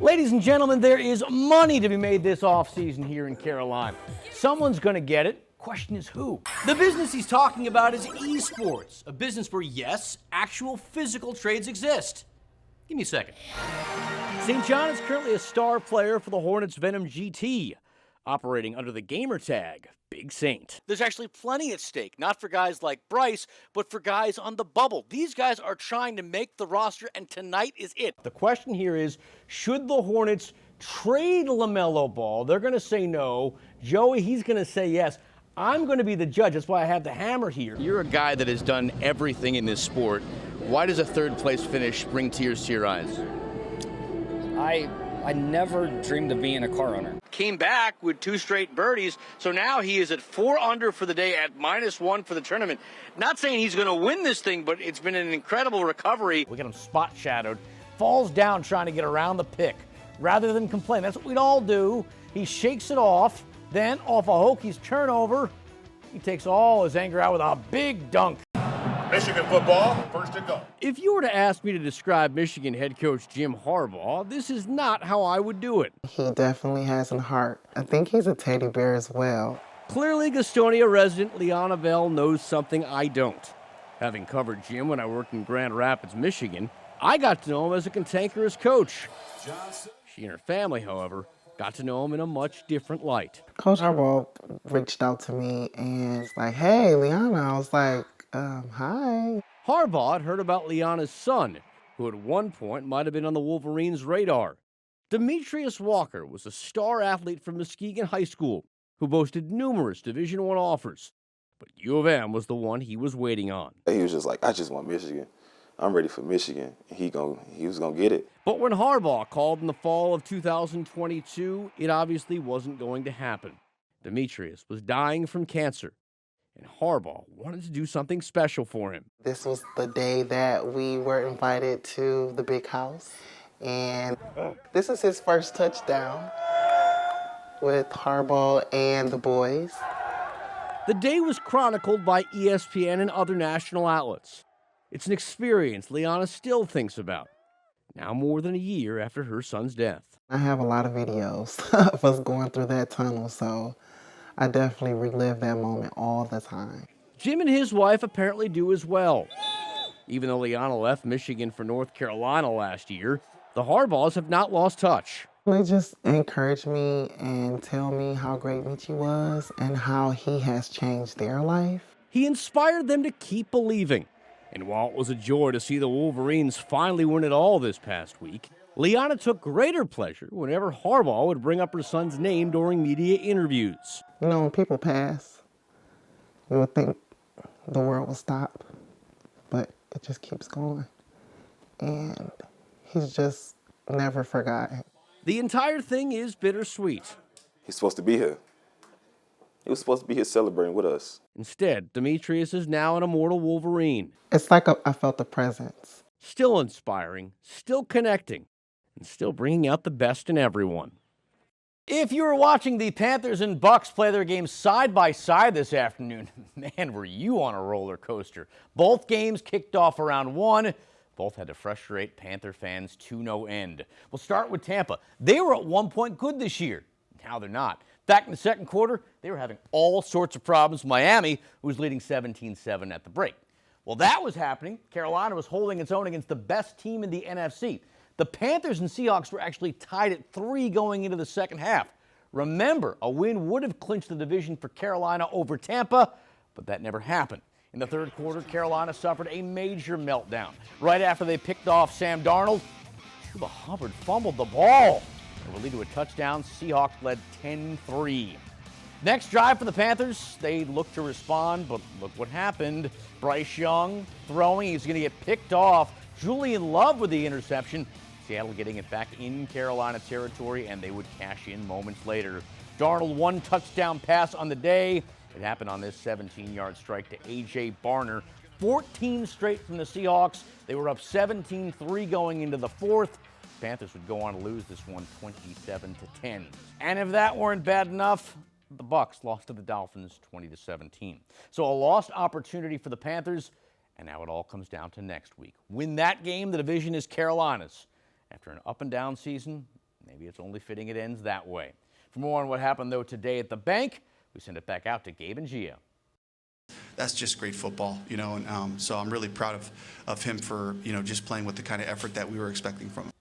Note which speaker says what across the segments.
Speaker 1: Ladies and gentlemen, there is money to be made this offseason here in Carolina. Someone's going to get it. Question is who? The business he's talking about is esports, a business where, yes, actual physical trades exist. Give me a second. St. John is currently a star player for the Hornets Venom GT, operating under the gamer tag Big Saint. There's actually plenty at stake, not for guys like Bryce, but for guys on the bubble. These guys are trying to make the roster, and tonight is it. The question here is, should the Hornets trade LaMelo Ball? They're going to say no. Joey, he's going to say yes. I'm going to be the judge. That's why I have the hammer here. You're a guy that has done everything in this sport. Why does a third-place finish bring tears to your eyes?
Speaker 2: I never dreamed of being a car owner.
Speaker 1: Came back with 2 straight birdies, so now he is at 4 under for the day at -1 for the tournament. Not saying he's going to win this thing, but it's been an incredible recovery. We got him spot shadowed, falls down trying to get around the pick. Rather than complain, that's what we'd all do. He shakes it off, then off a Hokies turnover, he takes all his anger out with a big dunk.
Speaker 3: Michigan football, first and goal.
Speaker 1: If you were to ask me to describe Michigan head coach Jim Harbaugh, this is not how I would do it.
Speaker 4: He definitely has a heart. I think he's a teddy bear as well.
Speaker 1: Clearly, Gastonia resident Liana Bell knows something I don't. Having covered Jim when I worked in Grand Rapids, Michigan, I got to know him as a cantankerous coach. She and her family, however, got to know him in a much different light.
Speaker 4: Coach Harbaugh reached out to me and was like, hey, Liana. I was like, hi.
Speaker 1: Harbaugh had heard about Liana's son, who at one point might have been on the Wolverines' radar. Demetrius Walker was a star athlete from Muskegon High School who boasted numerous Division I offers. But U of M was the one he was waiting on.
Speaker 5: He was just like, I just want Michigan. I'm ready for Michigan. He was going to get it.
Speaker 1: But when Harbaugh called in the fall of 2022, it obviously wasn't going to happen. Demetrius was dying from cancer, and Harbaugh wanted to do something special for him.
Speaker 4: This was the day that we were invited to the big house, and this is his first touchdown with Harbaugh and the boys.
Speaker 1: The day was chronicled by ESPN and other national outlets. It's an experience Liana still thinks about, now more than a year after her son's death.
Speaker 4: I have a lot of videos of us going through that tunnel, so I definitely relive that moment all the time.
Speaker 1: Jim and his wife apparently do as well. Even though Liana left Michigan for North Carolina last year, the Harbaughs have not lost touch.
Speaker 4: They just encourage me and tell me how great Michi was and how he has changed their life.
Speaker 1: He inspired them to keep believing. And while it was a joy to see the Wolverines finally win it all this past week, Liana took greater pleasure whenever Harbaugh would bring up her son's name during media interviews.
Speaker 4: You know, when people pass, you would think the world will stop, but it just keeps going. And he's just never forgotten.
Speaker 1: The entire thing is bittersweet.
Speaker 5: He's supposed to be here. He was supposed to be here celebrating with us.
Speaker 1: Instead, Demetrius is now an immortal Wolverine.
Speaker 4: It's like I felt the presence.
Speaker 1: Still inspiring, still connecting, and still bringing out the best in everyone. If you were watching the Panthers and Bucks play their games side by side this afternoon, man, were you on a roller coaster. Both games kicked off around 1. Both had to frustrate Panther fans to no end. We'll start with Tampa. They were at one point good this year. Now they're not. Back in the second quarter, they were having all sorts of problems. Miami, who was leading 17-7 at the break. Well, that was happening. Carolina was holding its own against the best team in the NFC. The Panthers and Seahawks were actually tied at 3 going into the second half. Remember, a win would have clinched the division for Carolina over Tampa, but that never happened. In the third quarter, Carolina suffered a major meltdown. Right after they picked off Sam Darnold, Chuba Hubbard fumbled the ball. It would lead to a touchdown. Seahawks led 10-3. Next drive for the Panthers, they looked to respond, but look what happened. Bryce Young throwing, he's going to get picked off. Julian Love with the interception. Seattle getting it back in Carolina territory, and they would cash in moments later. Darnold, 1 touchdown pass on the day. It happened on this 17-yard strike to A.J. Barner. 14 straight from the Seahawks. They were up 17-3 going into the fourth. Panthers would go on to lose this one 27-10. And if that weren't bad enough, the Bucks lost to the Dolphins 20-17. So a lost opportunity for the Panthers, and now it all comes down to next week. Win that game, the division is Carolina's. After an up and down season, Maybe it's only fitting it ends that way. For more on what happened, though, today at the bank, we send it back out to Gabe and Gio.
Speaker 6: That's just great football, and so I'm really proud of him for, just playing with the kind of effort that we were expecting from him.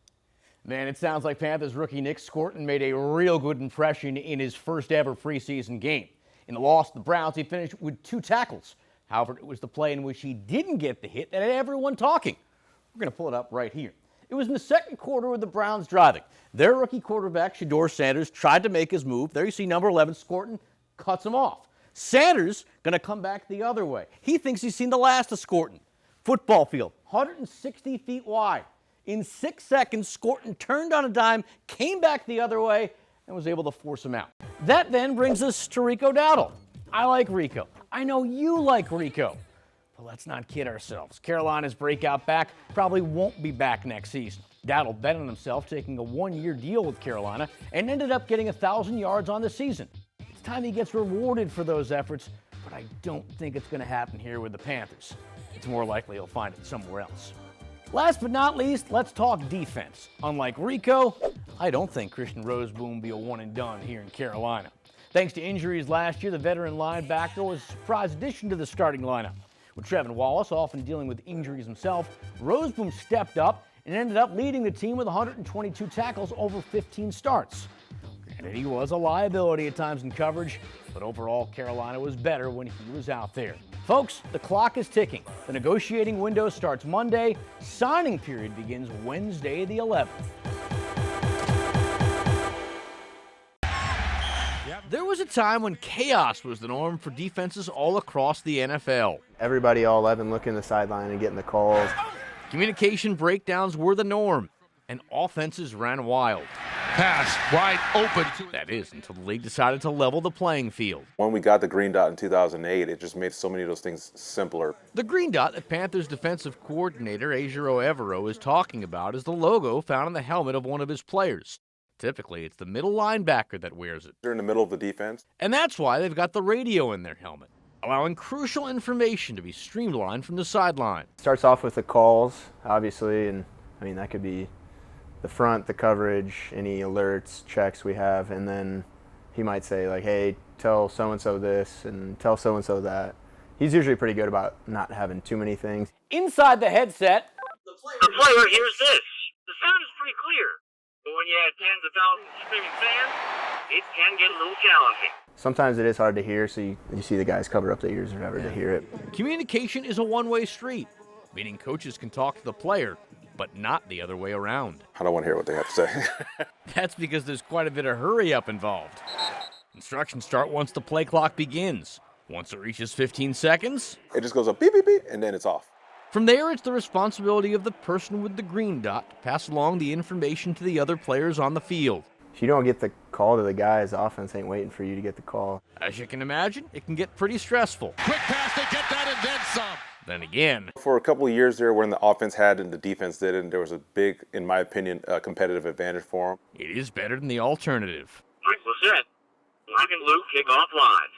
Speaker 1: Man, it sounds like Panthers rookie Nick Scorton made a real good impression in his first ever preseason game. In the loss to the Browns, he finished with 2 tackles. However, it was the play in which he didn't get the hit that had everyone talking. We're going to pull it up right here. It was in the second quarter with the Browns driving. Their rookie quarterback, Shedeur Sanders, tried to make his move. There you see number 11, Scorton, cuts him off. Sanders going to come back the other way. He thinks he's seen the last of Scorton. Football field, 160 feet wide. In 6 seconds, Scorton turned on a dime, came back the other way, and was able to force him out. That then brings us to Rico Dowdle. I like Rico. I know you like Rico. But let's not kid ourselves. Carolina's breakout back probably won't be back next season. Dowdle bet on himself taking a 1-year deal with Carolina and ended up getting 1,000 yards on the season. It's time he gets rewarded for those efforts, but I don't think it's going to happen here with the Panthers. It's more likely he'll find it somewhere else. Last but not least, let's talk defense. Unlike Rico, I don't think Christian Roseboom will be a one and done here in Carolina. Thanks to injuries last year, the veteran linebacker was a surprise addition to the starting lineup. With Trevin Wallace often dealing with injuries himself, Roseboom stepped up and ended up leading the team with 122 tackles over 15 starts. Granted, he was a liability at times in coverage, but overall, Carolina was better when he was out there. Folks, the clock is ticking. The negotiating window starts Monday. Signing period begins Wednesday the 11th. There was a time when chaos was the norm for defenses all across the NFL.
Speaker 7: Everybody, all 11, looking the sideline and getting the calls.
Speaker 1: Communication breakdowns were the norm, and offenses ran wild.
Speaker 3: Pass wide open.
Speaker 1: That is, until the league decided to level the playing field.
Speaker 5: When we got the green dot in 2008, it just made so many of those things simpler.
Speaker 1: The green dot that Panthers defensive coordinator Ejiro Evero is talking about is the logo found on the helmet of one of his players. Typically, it's the middle linebacker that wears it.
Speaker 5: They're in the middle of the defense.
Speaker 1: And that's why they've got the radio in their helmet, allowing crucial information to be streamlined from the sideline.
Speaker 7: Starts off with the calls, obviously, and that could be the front, the coverage, any alerts, checks we have, and then he might say, like, hey, tell so-and-so this and tell so-and-so that. He's usually pretty good about not having too many things.
Speaker 1: Inside the headset,
Speaker 8: the player hears this. The sound is pretty clear, but when you have tens of thousands of screaming fans, it can get a little challenging.
Speaker 7: Sometimes it is hard to hear, so you see the guys cover up their ears or whatever to hear it.
Speaker 1: communication is a one-way street, meaning coaches can talk to the player, but not the other way around.
Speaker 5: I don't want to hear what they have to say.
Speaker 1: That's because there's quite a bit of hurry-up involved. Instructions start once the play clock begins. Once it reaches 15 seconds,
Speaker 5: It just goes up beep, beep, beep, and then it's off.
Speaker 1: from there it's the responsibility of the person with the green dot to pass along the information to the other players on the field.
Speaker 7: If you don't get the call to the guys, the offense ain't waiting for you to get the call.
Speaker 1: As you can imagine, it can get pretty stressful.
Speaker 3: Quick pass to get that and then some.
Speaker 1: Then again,
Speaker 5: For a couple of years there, when the offense had and the defense didn't, there was a big, in my opinion, competitive advantage for them.
Speaker 1: it is better than the alternative.
Speaker 8: Mike Lacett, Black and Blue kickoff live.